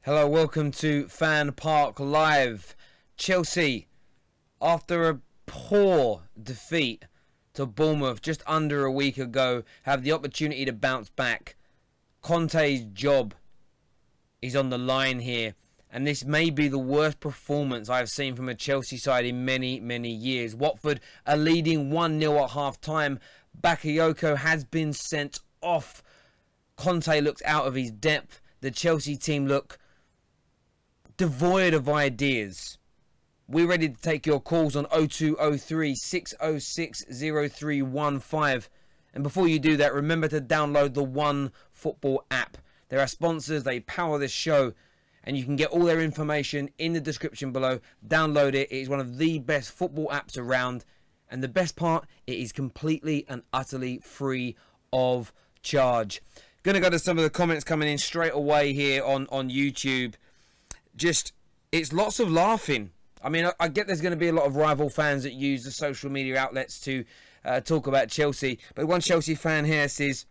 Hello, welcome to FanPark Live. Chelsea, after a poor defeat to Bournemouth just under a week ago, have the opportunity to bounce back. Conte's job is on the line here, and this may be the worst performance I've seen from a Chelsea side in many, many years. Watford are leading 1-0 at half-time. Bakayoko has been sent off. Conte looks out of his depth. The Chelsea team look devoid of ideas. We're ready to take your calls on 0203 606 0315. And before you do that, remember to download the One Football app. They're our sponsors, they power this show, and you can get all their information in the description below. Download it. It is one of the best football apps around. And the best part, it is completely and utterly free of charge. Going to go to some of the comments coming in straight away here on YouTube. It's lots of laughing. I mean, I get there's going to be a lot of rival fans that use the social media outlets to talk about Chelsea. But one Chelsea fan here says,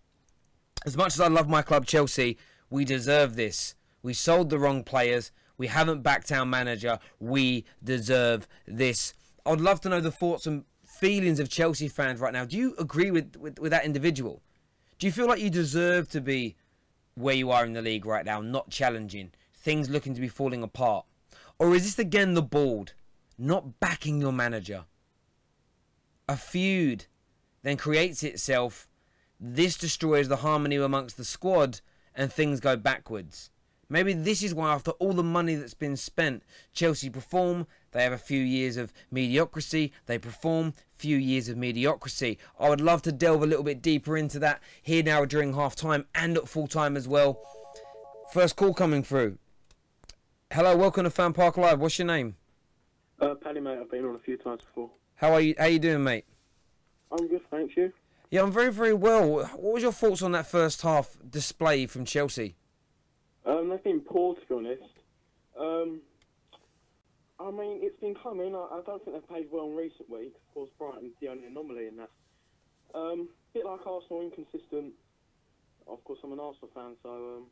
as much as I love my club Chelsea, we deserve this. We sold the wrong players. We haven't backed our manager. We deserve this. I would love to know the thoughts and feelings of Chelsea fans right now. Do you agree with that individual? Do you feel like you deserve to be where you are in the league right now, not challenging? Things looking to be falling apart? Or is this again the board not backing your manager? A feud then creates itself. This destroys the harmony amongst the squad and things go backwards. Maybe this is why after all the money that's been spent, Chelsea perform. They have a few years of mediocrity. They perform, few years of mediocrity. I would love to delve a little bit deeper into that here now during half-time and at full-time as well. First call coming through. Hello, welcome to FanPark Live. What's your name? Paddy, mate. I've been on a few times before. How are you? How you doing, mate? I'm good, thanks. You? Yeah, I'm very, very well. What was your thoughts on that first half display from Chelsea? They've been poor, to be honest. I mean, it's been coming. I don't think they've played well in recent weeks. Of course, Brighton's the only anomaly in that. Bit like Arsenal, inconsistent. Of course, I'm an Arsenal fan, so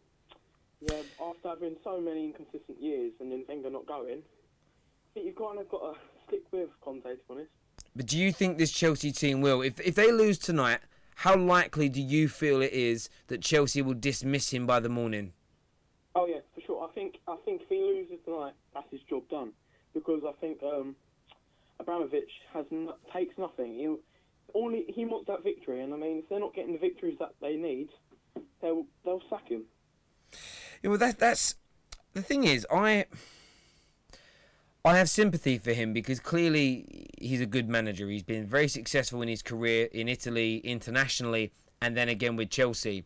yeah. After having so many inconsistent years and then Wenger not going, I think you've kind of got to stick with Conte, to be honest. But do you think this Chelsea team will? If they lose tonight, how likely do you feel it is that Chelsea will dismiss him by the morning? Oh yeah, for sure. I think if he loses tonight, that's his job done. Because I think Abramovich takes nothing. He wants that victory, and I mean, if they're not getting the victories that they need, they'll sack him. Yeah, well, that's the thing is, I have sympathy for him because clearly he's a good manager. He's been very successful in his career in Italy, internationally, and then again with Chelsea.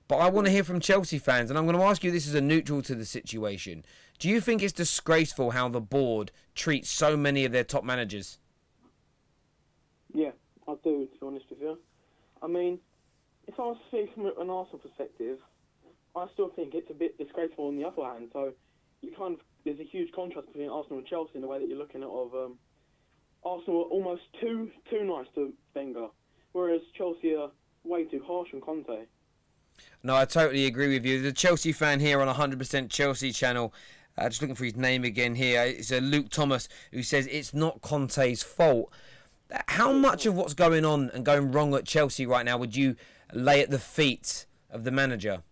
But I want to hear from Chelsea fans, and I'm going to ask you this as a neutral to the situation. Do you think it's disgraceful how the board treats so many of their top managers? Yeah, I do, to be honest with you. I mean, if I was to see from an Arsenal perspective, I still think it's a bit disgraceful on the other hand. So there's a huge contrast between Arsenal and Chelsea in the way that you're looking at Arsenal are almost too nice to Wenger, whereas Chelsea are way too harsh on Conte. No, I totally agree with you. There's a Chelsea fan here on 100% Chelsea channel. Just looking for his name again here. It's Luke Thomas who says it's not Conte's fault. How much of what's going on and going wrong at Chelsea right now would you lay at the feet of the manager?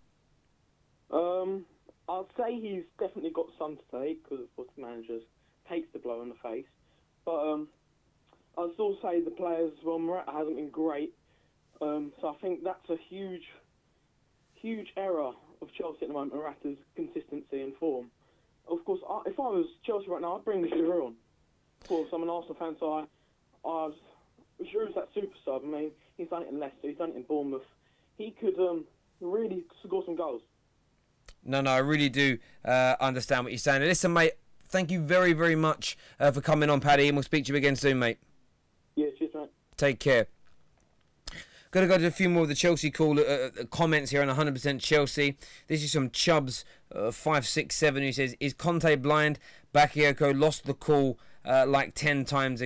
I'd say he's definitely got some to take because, of course, the manager takes the blow in the face. But I'd still say the players, well, Morata hasn't been great. So I think that's a huge error of Chelsea at the moment, Morata's consistency and form. Of course, if I was Chelsea right now, I'd bring Giroud on. Of course, I'm an Arsenal fan, so Giroud's that super sub. I mean, he's done it in Leicester, he's done it in Bournemouth. He could really score some goals. No, I really do understand what you're saying. And listen, mate, thank you very, very much for coming on, Paddy, and we'll speak to you again soon, mate. Yeah, cheers, mate. Take care. Going to go to a few more of the Chelsea comments here on 100% Chelsea. This is from Chubbs567 who says, is Conte blind? Bakayoko lost the call like 10 times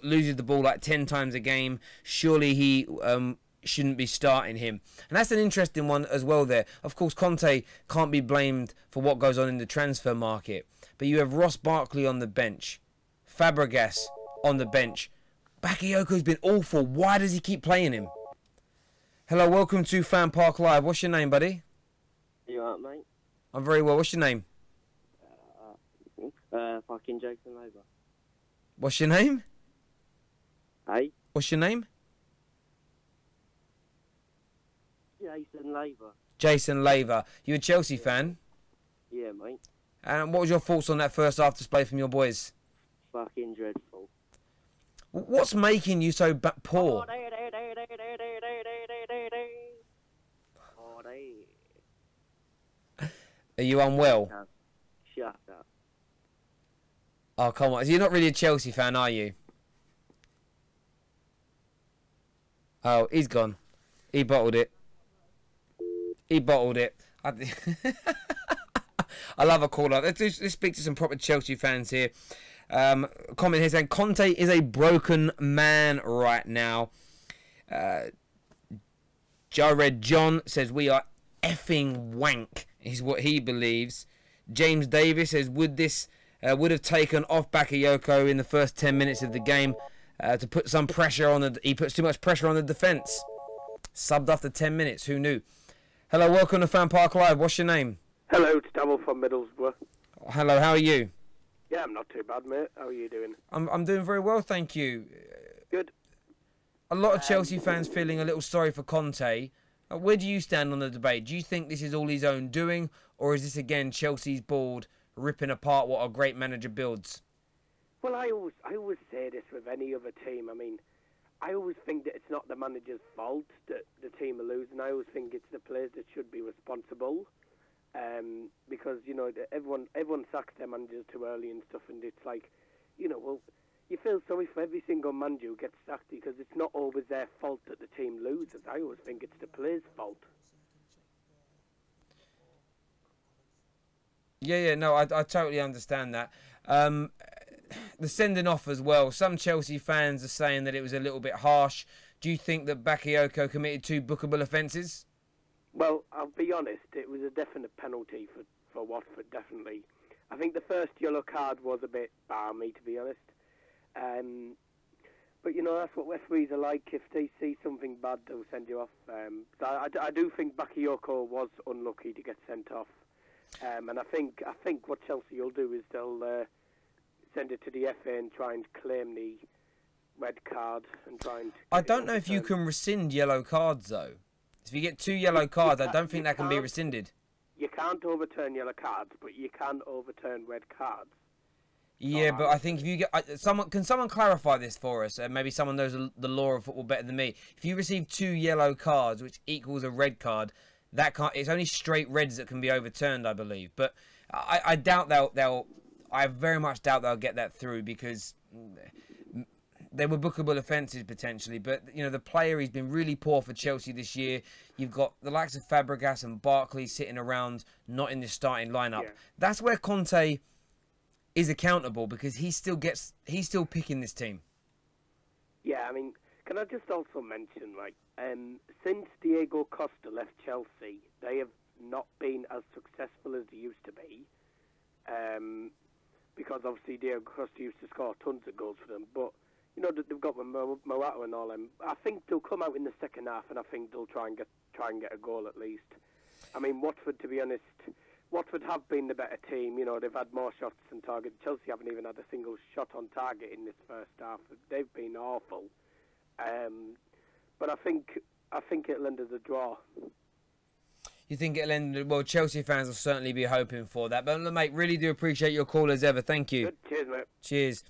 loses the ball like 10 times a game. Surely shouldn't be starting him. And that's an interesting one as well there. Of course, Conte can't be blamed for what goes on in the transfer market. But you have Ross Barkley on the bench. Fabregas on the bench. Bakayoko's been awful. Why does he keep playing him? Hello, welcome to FanPark Live. What's your name, buddy? You alright, mate? I'm very well. What's your name? Fucking Jason Labour. What's your name? Hey? What's your name? Jason Labour. Jason Labour. You a Chelsea fan? Yeah, mate. And what was your thoughts on that first half display from your boys? Fucking dreadful. What's making you so poor? Are you unwell? Shut up. Oh, come on. You're not really a Chelsea fan, are you? Oh, he's gone. He bottled it. He bottled it. I love a call-up. Let's speak to some proper Chelsea fans here. Comment here saying, Conte is a broken man right now. Jared John says, we are effing wank, is what he believes. James Davis says, would have taken off Bakayoko in the first 10 minutes of the game to put some pressure on he puts too much pressure on the defence. Subbed after 10 minutes, who knew? Hello, welcome to FanPark Live. What's your name? Hello, it's Double from Middlesbrough. Hello, how are you? Yeah, I'm not too bad, mate. How are you doing? I'm doing very well, thank you. Good. A lot of Chelsea fans feeling a little sorry for Conte. Where do you stand on the debate? Do you think this is all his own doing, or is this again Chelsea's board ripping apart what a great manager builds? Well, I always say this with any other team. I mean, I always think that it's not the manager's fault that the team are losing. I always think it's the players that should be responsible. Because, you know, everyone sacks their managers too early and stuff, and it's like, you know, well, you feel sorry for every single manager who gets sacked because it's not always their fault that the team loses. I always think it's the players' fault. Yeah, no, I totally understand that. The sending off as well. Some Chelsea fans are saying that it was a little bit harsh. Do you think that Bakayoko committed 2 bookable offences? Well, I'll be honest, it was a definite penalty for Watford, definitely. I think the first yellow card was a bit balmy, to be honest. But, you know, that's what referees are like. If they see something bad, they'll send you off. So I do think Bakayoko was unlucky to get sent off. And I think what Chelsea will do is they'll send it to the FA and try and claim the red card and try and... I don't know if you can rescind yellow cards, though. If you get 2 yellow cards, I don't think that can be rescinded. You can't overturn yellow cards, but you can overturn red cards. Yeah, but I think if you get... Can someone clarify this for us? Maybe someone knows the law of football better than me. If you receive 2 yellow cards, which equals a red card, that can't... It's only straight reds that can be overturned, I believe. But I doubt they'll... I very much doubt they'll get that through because... There were bookable offences potentially, but you know the player, he's been really poor for Chelsea this year. You've got the likes of Fabregas and Barkley sitting around, not in the starting lineup. Yeah. That's where Conte is accountable because he's still picking this team. Yeah, I mean, can I just also mention, like, since Diego Costa left Chelsea, they have not been as successful as they used to be. Because obviously Diego Costa used to score tons of goals for them, but you know that they've got Morata and all them. I think they'll come out in the second half, and I think they'll try and get a goal at least. I mean, Watford, to be honest, Watford have been the better team. You know, they've had more shots on target. Chelsea haven't even had a single shot on target in this first half. They've been awful. But I think it'll end as a draw. You think it'll end? Well, Chelsea fans will certainly be hoping for that. But mate, really do appreciate your call as ever. Thank you. Good. Cheers, mate. Cheers.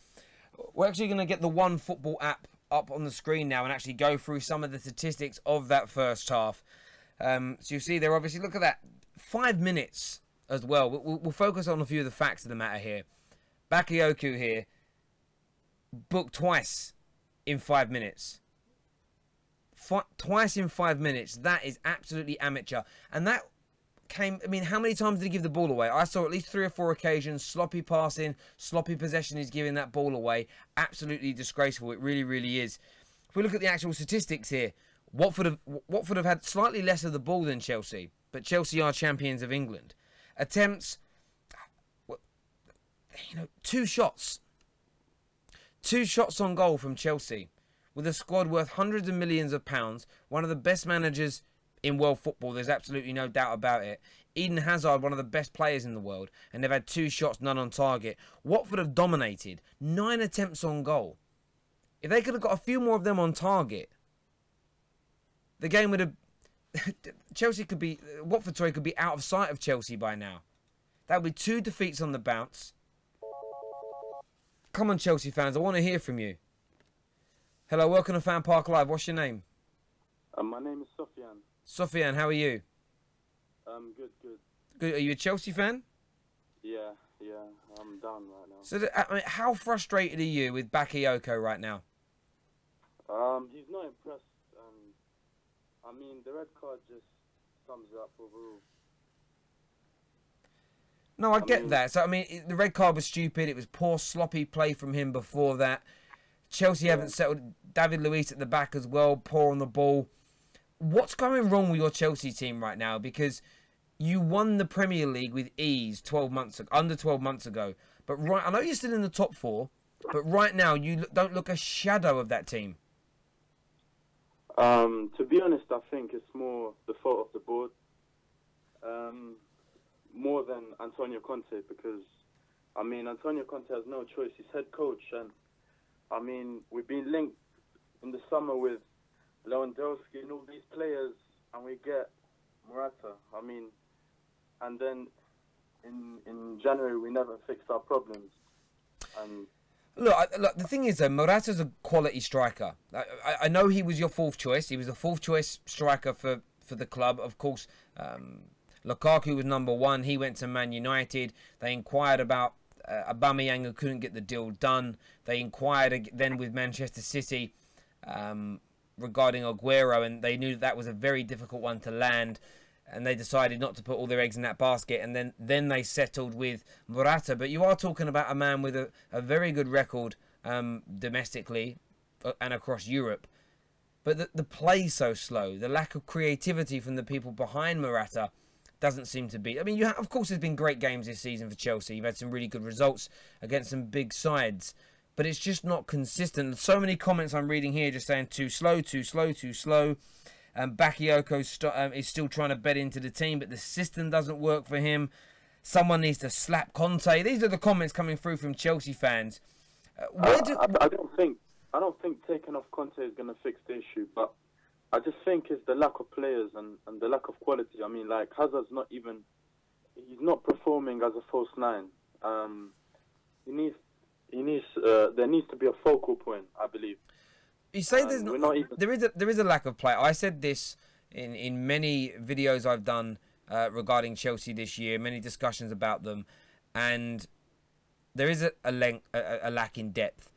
We're actually going to get the One Football app up on the screen now and actually go through some of the statistics of that first half. So you see there, obviously, look at that. 5 minutes as well. We'll focus on a few of the facts of the matter here. Bakayoko here, booked twice in 5 minutes. Twice in 5 minutes. That is absolutely amateur. And that came... I mean, how many times did he give the ball away? I saw at least 3 or 4 occasions. Sloppy passing, sloppy possession is giving that ball away. Absolutely disgraceful. It really, really is. If we look at the actual statistics here, Watford have had slightly less of the ball than Chelsea, but Chelsea are champions of England. Attempts, two shots on goal from Chelsea, with a squad worth hundreds of millions of pounds, one of the best managers in world football, there's absolutely no doubt about it. Eden Hazard, one of the best players in the world, and they've had 2 shots, none on target. Watford have dominated, 9 attempts on goal. If they could have got a few more of them on target, the game would have... Watford could be out of sight of Chelsea by now. That would be 2 defeats on the bounce. Come on, Chelsea fans, I want to hear from you. Hello, welcome to FanPark Live. What's your name? My name is Sofian. Sofian, how are you? Good. Good. Are you a Chelsea fan? Yeah, I'm down right now. So, how frustrated are you with Bakayoko right now? He's not impressed. The red card just sums it up overall. No, I get that. So, the red card was stupid. It was poor, sloppy play from him before that. Chelsea haven't settled. David Luiz at the back as well, poor on the ball. What's going wrong with your Chelsea team right now? Because you won the Premier League with ease under 12 months ago. But I know you're still in the top 4, but right now you don't look a shadow of that team. To be honest, I think it's more the fault of the board, more than Antonio Conte, because Antonio Conte has no choice. He's head coach, and we've been linked in the summer with Lewandowski and all these players, and we get Morata. And then in January we never fixed our problems. And Look, the thing is, though, Morata's a quality striker. I know he was your 4th choice. He was the 4th choice striker for the club. Of course, Lukaku was number 1. He went to Man United. They inquired about Aubameyang, who couldn't get the deal done. They inquired then with Manchester City regarding Aguero, and they knew that was a very difficult one to land. And they decided not to put all their eggs in that basket, and then they settled with Morata. But you are talking about a man with a very good record domestically and across Europe. But the play's so slow. The lack of creativity from the people behind Morata doesn't seem to be... of course, there's been great games this season for Chelsea. You've had some really good results against some big sides. But it's just not consistent. So many comments I'm reading here just saying too slow, too slow, too slow. Bakayoko is still trying to bed into the team, but the system doesn't work for him. Someone needs to slap Conte. These are the comments coming through from Chelsea fans. I don't think taking off Conte is going to fix the issue, but I just think it's the lack of players and the lack of quality. Hazard's he's not performing as a false 9. There needs to be a focal point, I believe. You say there is a lack of play. I said this in many videos I've done regarding Chelsea this year, many discussions about them, and there is a lack in depth.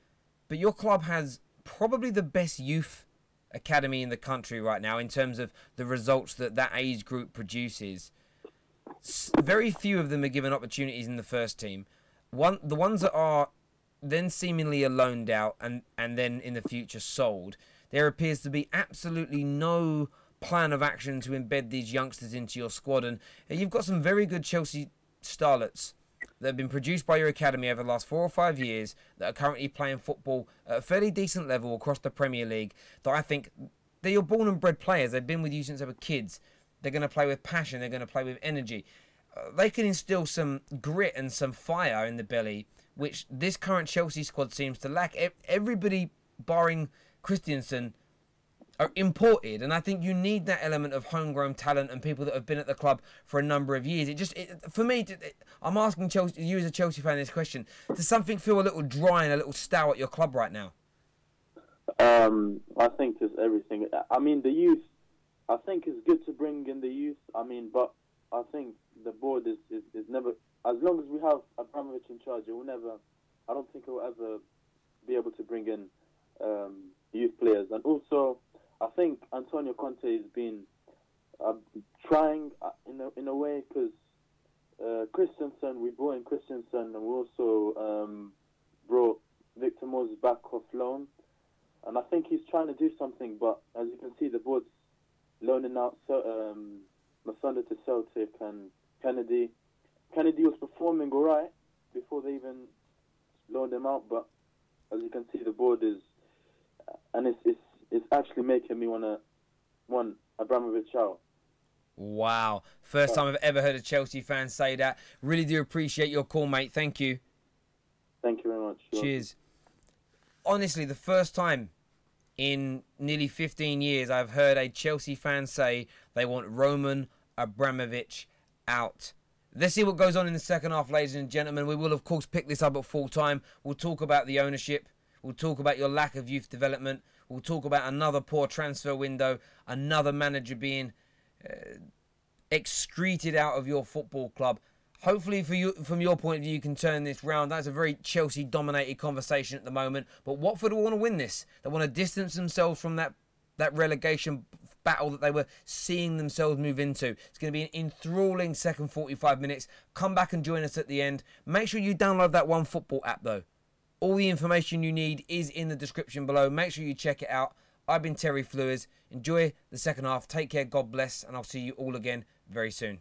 But your club has probably the best youth academy in the country right now in terms of the results that age group produces. Very few of them are given opportunities in the first team. The ones that are then seemingly are loaned out and then in the future sold, there appears to be absolutely no plan of action to embed these youngsters into your squad. And you've got some very good Chelsea starlets that have been produced by your academy over the last 4 or 5 years that are currently playing football at a fairly decent level across the Premier League, that I think they're your born and bred players. They've been with you since they were kids. They're going to play with passion. They're going to play with energy. They can instill some grit and some fire in the belly, which this current Chelsea squad seems to lack. Everybody, barring Christensen, are imported, and I think you need that element of homegrown talent and people that have been at the club for a number of years. For me, I'm asking you as a Chelsea fan this question: does something feel a little dry and a little stale at your club right now? I think it's everything. The youth. I think it's good to bring in the youth. But I think the board is never. As long as we have Abramovich in charge, I don't think he'll ever be able to bring in youth players. And also, I think Antonio Conte has been trying in a way, because Christensen, we brought in Christensen, and we also brought Victor Moses back off loan. and I think he's trying to do something. But as you can see, the board's loaning out Masunda to Celtic and Kennedy. Kennedy was performing all right before they even loaned him out, but as you can see, the board is, and it's actually making me want Abramovich out. Wow. First time I've ever heard a Chelsea fan say that. Really do appreciate your call, mate. Thank you. Thank you very much. Cheers. Honestly, the first time in nearly 15 years I've heard a Chelsea fan say they want Roman Abramovich out. Let's see what goes on in the second half, ladies and gentlemen. We will, of course, pick this up at full time. We'll talk about the ownership. We'll talk about your lack of youth development. We'll talk about another poor transfer window, another manager being excreted out of your football club. Hopefully, for you, from your point of view, you can turn this round. That's a very Chelsea-dominated conversation at the moment. But Watford want to win this. They want to distance themselves from that relegation battle that they were seeing themselves move into. It's going to be an enthralling second 45 minutes. Come back and join us at the end. Make sure you download that OneFootball app, though. All the information you need is in the description below. Make sure you check it out. I've been Terry Flewers. Enjoy the second half. Take care. God bless. And I'll see you all again very soon.